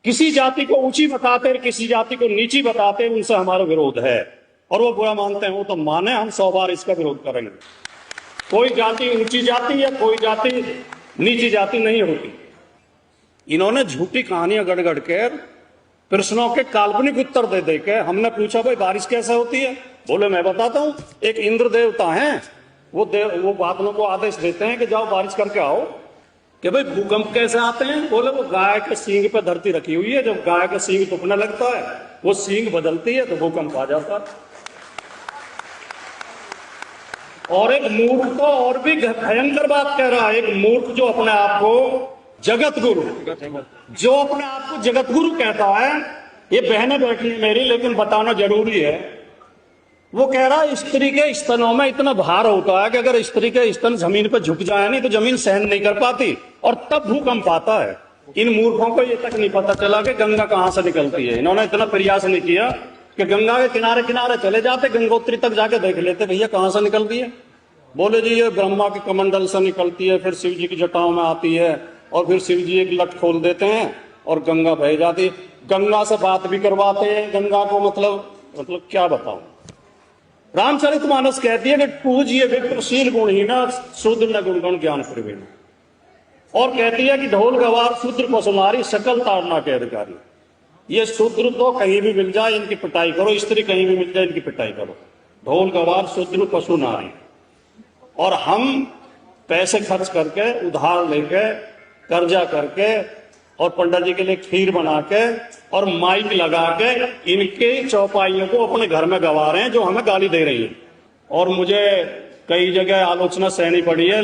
किसी जाति को ऊंची बताते, किसी जाति को नीची बताते, उनसे हमारा विरोध है। और वो बुरा मानते हैं, वो तो माने, हम 100 बार इसका विरोध करेंगे। कोई जाति ऊंची जाति या कोई जाति नीची जाति नहीं होती। इन्होंने झूठी कहानियां गढ़ गढ़ के, प्रश्नों के काल्पनिक उत्तर दे दे के, हमने पूछा भाई बारिश कैसे होती है, बोले मैं बताता हूं। एक इंद्र देवता है, वो बादलों को आदेश देते हैं कि जाओ बारिश करके आओ। कि भाई भूकंप कैसे आते हैं, बोले वो गाय के सींग पे धरती रखी हुई है, जब गाय का सींग टूटने लगता है वो सींग बदलती है तो भूकंप आ जाता है। और एक मूर्ख तो और भी भयंकर बात कह रहा है, एक मूर्ख जो अपने आप को जगत गुरु कहता है, ये बहनें बैठी है मेरी लेकिन बताना जरूरी है। वो कह रहा है स्त्री के स्तनों में इतना भार होता है कि अगर स्त्री के स्तन जमीन पर झुक जाए नहीं तो जमीन सहन नहीं कर पाती, और तब भूकंप आता है। इन मूर्खों को ये तक नहीं पता चला कि गंगा कहां से निकलती है। इन्होंने इतना प्रयास नहीं किया कि गंगा के किनारे किनारे चले जाते, गंगोत्री तक जाके देख लेते भैया कहां से निकलती है। बोले जी ये ब्रह्मा के कमंडल से निकलती है, फिर शिव जी की जटाओं में आती है, और फिर शिव जी एक लट खोल देते हैं और गंगा बह जाती है। गंगा से बात भी करवाते हैं। गंगा को मतलब क्या बताऊं। रामचरितमानस कहती है कि पूज्य विप्रशील गुणहीना शूद्र न गुणगण ज्ञान प्रवीण, और कहती है कि ढोल गवार शूद्र पशुनारी सकल ताड़ना के अधिकारी। ये शूद्र तो कहीं भी मिल जाए इनकी पिटाई करो, स्त्री कहीं भी मिल जाए इनकी पिटाई करो। ढोल गवार शूद्र पशु नारी। और हम पैसे खर्च करके, उधार लेके, कर्जा करके, और पंडित जी के लिए खीर बना के और माइक लगा के इनके चौपाइयों को अपने घर में गवा रहे हैं, जो हमें गाली दे रही है। और मुझे कई जगह आलोचना सहनी पड़ी है।